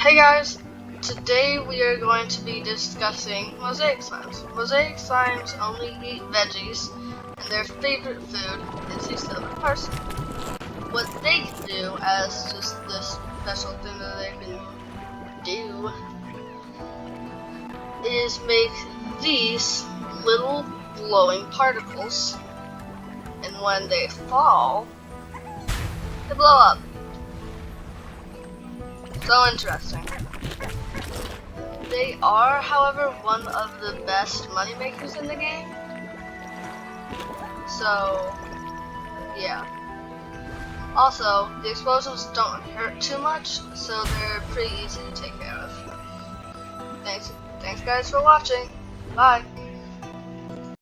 Hey guys, today we are going to be discussing Mosaic Slimes. Mosaic Slimes only eat veggies, and their favorite food is the silver person. What they can do as just this special thing that they can do is make these little glowing particles, and when they fall, they blow up. So interesting. They are, however, one of the best moneymakers in the game. So, yeah. Also, the explosions don't hurt too much, so they're pretty easy to take care of. Thanks guys for watching. Bye.